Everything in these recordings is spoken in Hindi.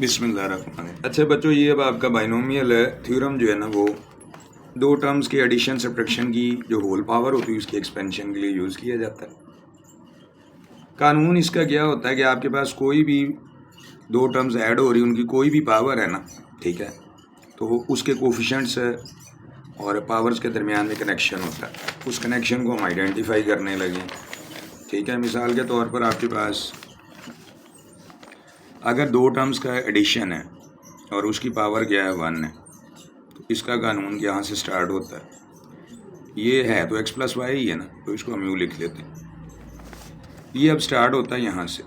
बिस्मिल्लाहिर्रहमानिर्रहीम। अच्छा बच्चों, ये अब आपका बाइनोमियल है थ्योरम जो है ना, वो दो टर्म्स के एडिशन सब्ट्रैक्शन की जो होल पावर होती है उसकी एक्सपेंशन के लिए यूज़ किया जाता है। कानून इसका क्या होता है कि आपके पास कोई भी दो टर्म्स ऐड हो रही, उनकी कोई भी पावर है ना, ठीक है, तो उसके कोफिशेंट्स और पावर्स के दरमियान में कनेक्शन होता है। उस कनेक्शन को हम आइडेंटिफाई करने लगे, ठीक है। मिसाल के तौर पर आपके पास अगर दो टर्म्स का एडिशन है और उसकी पावर क्या है 1 है, तो इसका कानून यहाँ से स्टार्ट होता है। ये है तो x प्लस वाई ही है ना, तो इसको हम यूँ लिख लेते हैं। ये अब स्टार्ट होता है यहाँ से,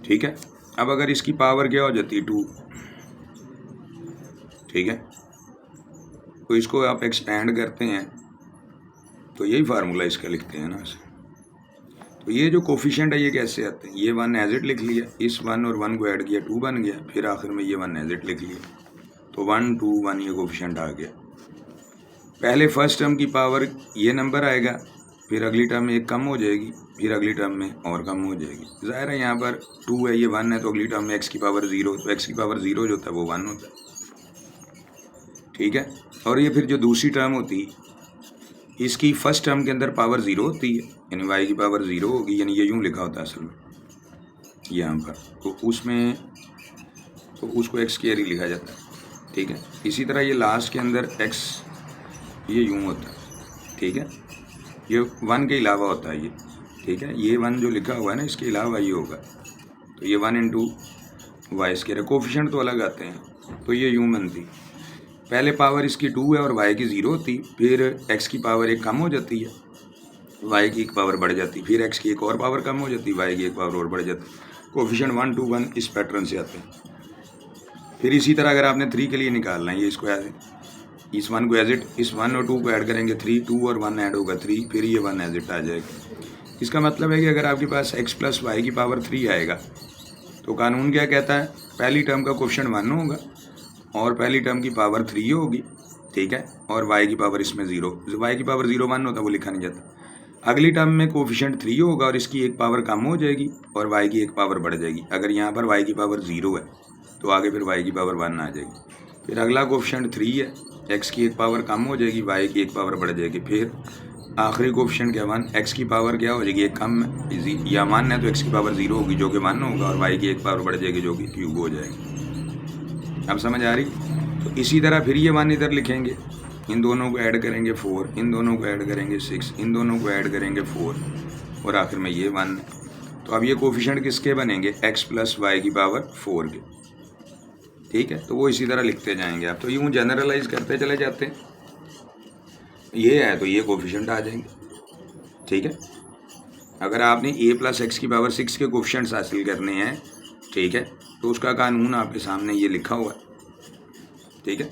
ठीक है। अब अगर इसकी पावर क्या हो जाती है 2, ठीक है, तो इसको आप एक्सपेंड करते हैं तो यही फार्मूला इसका लिखते हैं ना। तो ये जो कोफिशिएंट है ये कैसे आते हैं, ये 1 एज इट लिख लिया, इस 1 और 1 को ऐड किया 2 बन गया, फिर आखिर में ये 1 एज इट लिख लिया, तो 1 2 1 ये कोफिशिएंट आ गया। पहले फर्स्ट टर्म की पावर ये नंबर आएगा, फिर अगली टर्म में एक कम हो जाएगी, फिर अगली टर्म में और कम हो जाएगी। ज़ाहिर है यहाँ पर 2 है, ये 1 है, तो अगली टर्म में x की पावर 0, तो x की पावर 0 जो होता है वो 1 होता है, ठीक है। और ये फिर जो दूसरी टर्म होती है, इसकी फर्स्ट टर्म के अंदर पावर 0 होती है, यानी y की पावर 0 होगी, यानी ये यूँ लिखा होता है असल में यहाँ पर, तो उसमें तो उसको x स्क्वायर ही लिखा जाता है, ठीक है। इसी तरह ये लास्ट के अंदर x ये यूँ होता है, ठीक है, ये 1 के अलावा होता है ये, ठीक है। ये 1 जो लिखा हुआ है ना, इसके अलावा ये होगा, तो ये 1 इंटू वाई स्क्वायर है। कोफिशिएंट तो अलग आते हैं, तो ये यूँ बनती, पहले पावर इसकी 2 है और y की 0 होती, फिर x की पावर एक कम हो जाती है, y की एक पावर बढ़ जाती, फिर x की एक और पावर कम हो जाती, y की एक पावर और बढ़ जाती। कोफिशिएंट 1 2 1 इस पैटर्न से आते हैं। फिर इसी तरह अगर आपने 3 के लिए निकालना है, ये इसको ऐड, इस 1 को एज इट, इस 1 और 2 को ऐड करेंगे 3, 2 और 1 ऐड होगा 3, फिर ये 1 एज इट आ जाएगा। इसका मतलब है कि अगर आपके पास x प्लस वाई की पावर 3 आएगा, तो कानून क्या कहता है, पहली टर्म का कोफिशिएंट 1 होगा और पहली टर्म की पावर 3 होगी, ठीक है, और y की पावर इसमें 0, y की पावर 0 1 होता है, वो लिखा नहीं जाता। अगली टर्म में कोफिशिएंट 3 होगा और इसकी एक पावर कम हो जाएगी और y की एक पावर बढ़ जाएगी। अगर यहाँ पर y की पावर 0 है तो आगे फिर y की पावर 1 आ जाएगी। फिर अगला कोफिशिएंट 3 है, x की एक पावर कम हो जाएगी, y की एक पावर बढ़ जाएगी। फिर आखिरी कोफिशिएंट क्या 1, x की पावर क्या हो जाएगी, एक कम है, या 1 है तो x की पावर 0 होगी जो कि 1 होगा, और y की एक पावर बढ़ जाएगी जो कि क्यूब हो जाएगी। अब समझ आ रही? तो इसी तरह फिर ये 1 इधर लिखेंगे, इन दोनों को ऐड करेंगे 4, इन दोनों को ऐड करेंगे 6, इन दोनों को ऐड करेंगे 4, और आखिर में ये 1। तो अब ये कोफिशिएंट किसके बनेंगे, x प्लस वाई की पावर 4 के, ठीक है। तो वो इसी तरह लिखते जाएंगे आप, तो यूँ जनरलाइज करते चले जाते हैं। ये है तो ये कोफिशिएंट आ जाएंगे, ठीक है। अगर आपने a प्लस एक्स की पावर 6 के कोफिशिएंट्स हासिल करने हैं, ठीक है, तो उसका कानून आपके सामने ये लिखा हुआ है, ठीक है।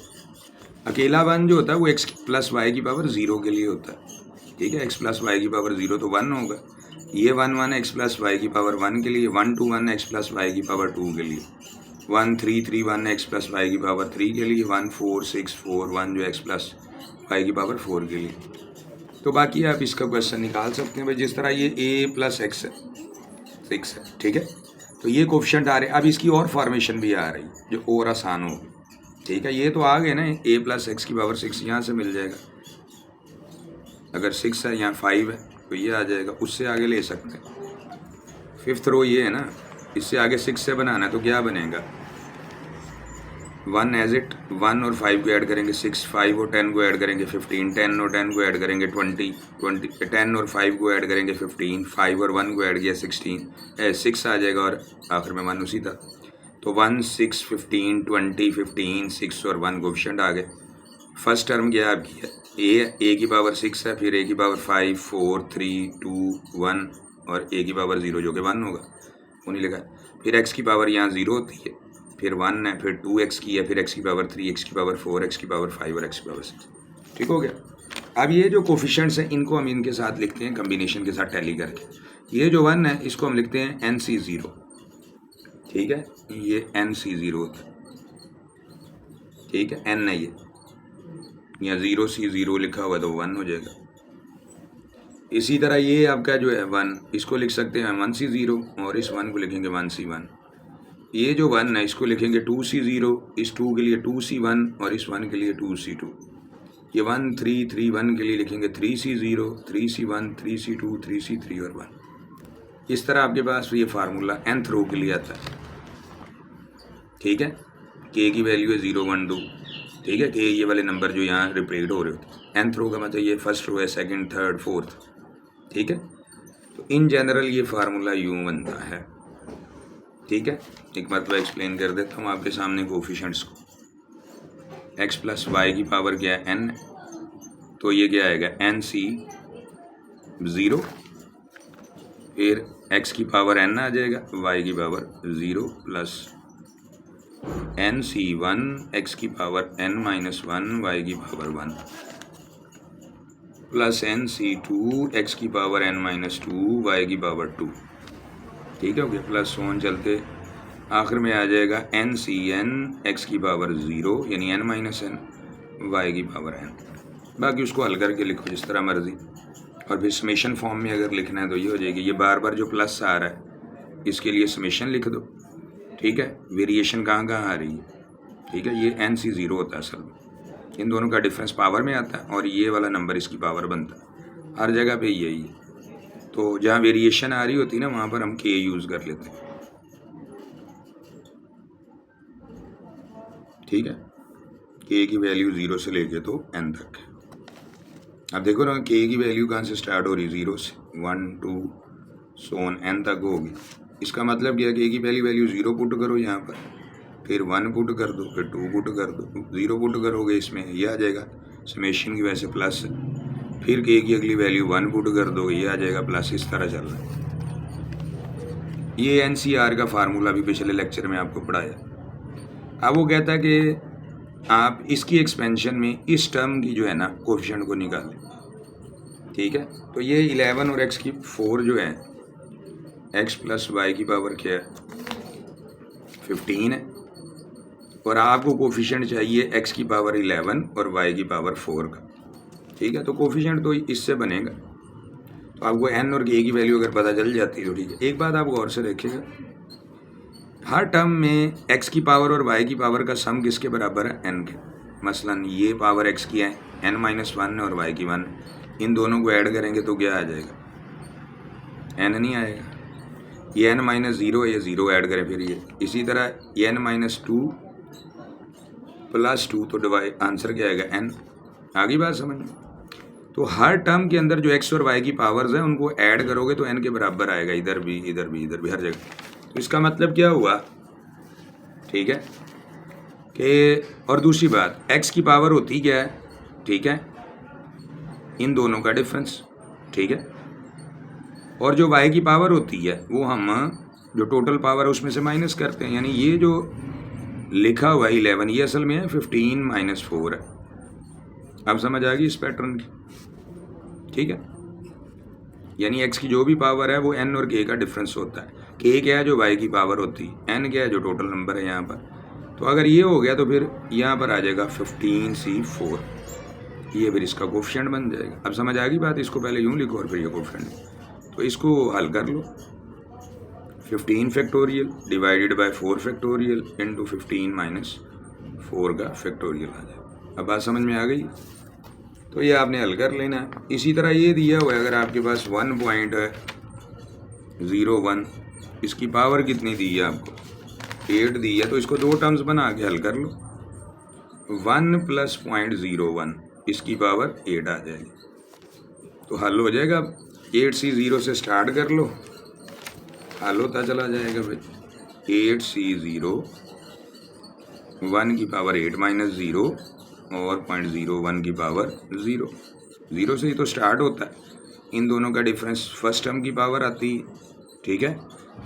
अकेला 1 जो होता है वो x प्लस वाई की पावर 0 के लिए होता है, ठीक है। x प्लस वाई की पावर 0 तो 1 होगा, ये 1 1 x प्लस वाई की पावर 1 के लिए, 1 2 1 x प्लस वाई की पावर 2 के लिए, 1 3 3 1 x प्लस वाई की पावर 3 के लिए, 1 4 6 4 1 जो x प्लस वाई की पावर 4 के लिए। तो बाकी आप इसका क्वेश्चन निकाल सकते हैं भाई, जिस तरह ये a प्लस एक्स है 6 है, ठीक है, तो ये कोफिशिएंट आ रहे हैं। अब इसकी और फॉर्मेशन भी आ रही जो और आसान होगी, ठीक है। ये तो आ गए ना, a प्लस एक्स की पावर 6 यहाँ से मिल जाएगा, अगर 6 है यहाँ 5 है तो ये आ जाएगा, उससे आगे ले सकते हैं। 5th रो ये है ना, इससे आगे 6 से बनाना है तो क्या बनेगा, 1 एज इट, 1 और 5 को ऐड करेंगे 6, 5 और 10 को ऐड करेंगे 15, 10 और 10 को ऐड करेंगे 20, 10 और 5 को ऐड करेंगे 15, 5 और 1 को ऐड किया 16, 6 आ जाएगा और आखिर में 1 उसी तरह। तो 1 6 15 20 15 6 और 1 कोफिशिएंट आ गए। फर्स्ट टर्म क्या आपकी है, a की पावर 6 है, फिर a की पावर 5 4 3 2 1 और a की पावर 0 जो कि 1 होगा, उन्हीं लिखा है। फिर x की पावर यहाँ 0 होती है, फिर 1 है, फिर 2x की है, फिर x की पावर 3, x की पावर 4, x की पावर 5 और x की पावर 6, ठीक हो गया। अब ये जो कोफिशिएंट्स हैं इनको हम इनके साथ लिखते हैं कम्बिनेशन के साथ टैली करके। ये जो 1 है इसको हम लिखते हैं NC0, ठीक है, ये NC0 होता है, ठीक है, n है ये, यहाँ 0C0 लिखा हुआ तो 1 हो जाएगा। इसी तरह ये आपका जो है 1, इसको लिख सकते हैं 1C0 और इस 1 को लिखेंगे 1C1, ये जो 1 है इसको लिखेंगे 2C0, इस 2 के लिए 2C1 और इस 1 के लिए 2C2। ये 1 3 3 1 के लिए लिखेंगे 3C0 3C1 3C2 3C3 और 1। इस तरह आपके पास ये फार्मूला nth रो के लिए आता है। ठीक है, k की वैल्यू है 0 1 2। ठीक है, k ये वाले नंबर जो यहाँ रिपीट हो रहे होते हैं। nth रो का मतलब ये फर्स्ट रो है, सेकंड थर्ड फोर्थ। ठीक है, तो इन जनरल ये फार्मूला यूँ बनता है। ठीक है, एक मरतबा एक्सप्लेन कर देता हूँ आपके सामने कोफिशेंट्स को। x प्लस वाई की पावर क्या है n, तो ये क्या आएगा nc 0, फिर x की पावर n आ जाएगा, y की पावर 0 प्लस nc1 x की पावर n माइनस 1 y की पावर 1 प्लस nc2 x की पावर n माइनस 2 y की पावर 2। ठीक है, ओके, प्लस सोन चलते आखिर में आ जाएगा nCn x की पावर 0 यानी n माइनस n y की पावर n। बाकी उसको हल करके लिखो जिस तरह मर्जी, और फिर समेशन फॉर्म में अगर लिखना है तो ये हो जाएगी। ये बार बार जो प्लस आ रहा है इसके लिए समेशन लिख दो। ठीक है, वेरिएशन कहाँ कहाँ आ रही है। ठीक है, ये nc0 होता है असल में, इन दोनों का डिफरेंस पावर में आता है और ये वाला नंबर इसकी पावर बनता है। हर जगह पे यही है, तो जहाँ वेरिएशन आ रही होती है ना वहाँ पर हम k यूज़ कर लेते हैं। ठीक है, k की वैल्यू 0 से लेके तो n तक है। अब देखो ना k की वैल्यू कहाँ से स्टार्ट हो रही है, 0 से 1 2 सोन n तक होगी। इसका मतलब क्या है, k की पहली वैल्यू 0 पुट करो यहाँ पर, फिर 1 पुट कर दो, फिर 2 पुट कर दो, 0 पुट करोगे इसमें ये आ जाएगा समेशन की वजह से प्लस, फिर k की अगली वैल्यू 1 पुट कर दो, ये आ जाएगा प्लस। इस तरह चल रहा है। ये NCR का फार्मूला भी पिछले लेक्चर में आपको पढ़ाया। अब वो कहता है कि आप इसकी एक्सपेंशन में इस टर्म की जो है ना कोफिशिएंट को निकालें। ठीक है, तो ये 11 और x की 4 जो है, x प्लस वाई की पावर क्या है 15 है, और आपको कोफिशिएंट चाहिए x की पावर 11 और y की पावर 4 का। ठीक है, तो कोफिशिएंट तो इससे बनेगा। तो आपको n और k की वैल्यू अगर पता चल जाती है तो ठीक है। एक बात आप गौर से देखिएगा, हर टर्म में x की पावर और y की पावर का सम किसके बराबर है, n के। मसलन ये पावर x की है, n माइनस 1 और y की 1, इन दोनों को ऐड करेंगे तो क्या आ जाएगा, n नहीं आएगा। ये n माइनस 0 है, ये 0 ऐड करें फिर ये, इसी तरह ये n माइनस 2 प्लस 2, तो डिवाइड आंसर क्या आएगा n। आगे बात समझ में। तो हर टर्म के अंदर जो x और y की पावर्स हैं उनको ऐड करोगे तो n के बराबर आएगा, इधर भी इधर भी इधर भी हर जगह। तो इसका मतलब क्या हुआ, ठीक है, कि और दूसरी बात x की पावर होती क्या है, ठीक है, इन दोनों का डिफरेंस। ठीक है, और जो y की पावर होती है वो हम जो टोटल पावर है उसमें से माइनस करते हैं, यानी ये जो लिखा हुआ है 11 ये असल में है 15 माइनस 4 है। अब समझ आ गई इस पैटर्न की। ठीक है, यानी x की जो भी पावर है वो n और k का डिफरेंस होता है। k क्या है जो y की पावर होती है, n क्या है जो टोटल नंबर है यहाँ पर। तो अगर ये हो गया तो फिर यहाँ पर आ जाएगा 15c4, ये फिर इसका कोफिशिएंट बन जाएगा। अब समझ आ गई बात, इसको पहले यूँ लिखो और फिर ये कोफिशिएंट। तो इसको हल कर लो, 15 factorial divided by 4 factorial into 15 minus 4 का फैक्टोरियल आ जाएगा। अब बात समझ में आ गई, तो ये आपने हल कर लेना है। इसी तरह ये दिया हुआ है, अगर आपके पास 1.01, इसकी पावर कितनी दी है आपको 8 दी है, तो इसको दो टर्म्स बना के हल कर लो। 1 प्लस 0.01 इसकी पावर 8 आ जाएगी, तो हल हो जाएगा। 8c0 से स्टार्ट कर लो, हल होता चला जाएगा भाई। 8c0 1 की पावर 8 माइनस 0 और 0.01 की पावर 0, 0 से ही तो स्टार्ट होता है। इन दोनों का डिफरेंस फर्स्ट टर्म की पावर आती है। ठीक है,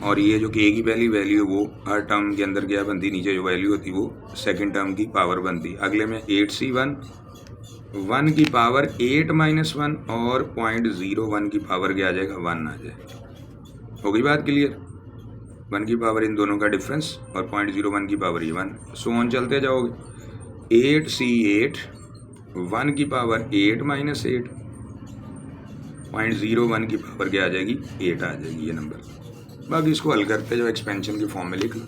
और ये जो k की पहली वैल्यू है वो हर टर्म के अंदर क्या बनती, नीचे जो वैल्यू होती वो सेकंड टर्म की पावर बनती। अगले में 8c1 1 की पावर 8 माइनस 1 और 0.01 की पावर क्या आ जाएगा 1 आ जाएगा। हो गई बात क्लियर। 1 की पावर इन दोनों का डिफरेंस और 0.01 की पावर ये 1, सो ऑन चलते जाओगे। 8c8 1 की पावर 8 माइनस 8, 0.01 की पावर क्या आ जाएगी 8 आ जाएगी ये नंबर। बाकी इसको हल करते जो एक्सपेंशन की फॉर्म में लिख लो।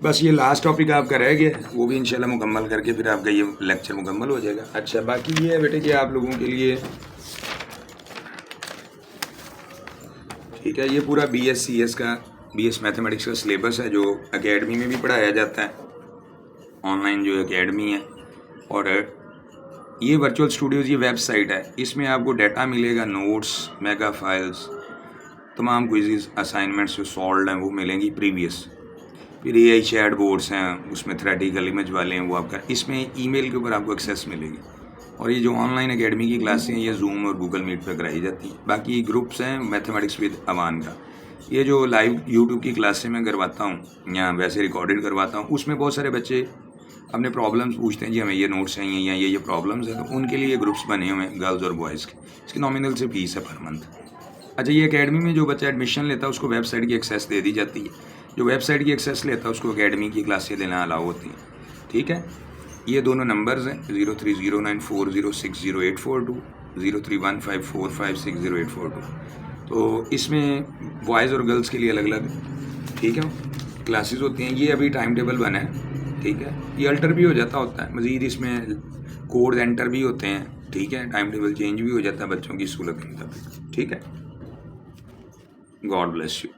बस ये लास्ट टॉपिक आपका रह गया, वो भी इंशाल्लाह मुकम्मल करके फिर आपका ये लेक्चर मुकम्मल हो जाएगा। अच्छा, बाकी ये है बेटे कि आप लोगों के लिए, ठीक है, ये पूरा BS मैथमेटिक्स का सिलेबस है जो एकेडमी में भी पढ़ाया जाता है, ऑनलाइन जो एकेडमी है। और ये वर्चुअल स्टूडियोज़, ये वेबसाइट है, इसमें आपको डाटा मिलेगा, नोट्स, मेगा फाइल्स, तमाम क्विज़ असाइनमेंट्स जो सॉल्व हैं वो मिलेंगी प्रीवियस। फिर AI चैट बोर्ड्स हैं, उसमें थ्रेटिकल इमेज वाले हैं, वो आपका इसमें ईमेल के ऊपर आपको एक्सेस मिलेगी। और ये जो ऑनलाइन एकेडमी की क्लासें हैं ये जूम और गूगल मीट पर कराई जाती हैं। बाकी ग्रुप्स हैं मैथमेटिक्स विद अवान का, ये जो लाइव यूट्यूब की क्लासें मैं करवाता हूँ या वैसे रिकॉर्डेड करवाता हूँ, उसमें बहुत सारे बच्चे अपने प्रॉब्लम्स पूछते हैं, जी हमें ये नोट्स चाहिए या ये प्रॉब्लम्स हैं, तो उनके लिए ग्रुप्स बने हुए हैं गर्ल्स और बॉयज़ के। इसकी नॉमिनल से फीस है पर मंथ। अच्छा, ये एकेडमी में जो बच्चा एडमिशन लेता है उसको वेबसाइट की एक्सेस दे दी जाती है, जो वेबसाइट की एक्सेस लेता है उसको एकेडमी की क्लासें लेना अलाउ होती हैं। ठीक है, ये दोनों नंबर्स हैं 0309406084 0315456084। तो इसमें बॉयज़ और गर्ल्स के लिए अलग अलग, ठीक है, क्लासेस होती हैं। ये अभी टाइम टेबल बना है, ठीक है, ये अल्टर भी हो जाता होता है, मज़ीद इसमें कोड एंटर भी होते हैं, ठीक है, टाइम टेबल चेंज भी हो जाता है बच्चों की सहूलत के मुताबिक। ठीक है, गॉड ब्लेस यू।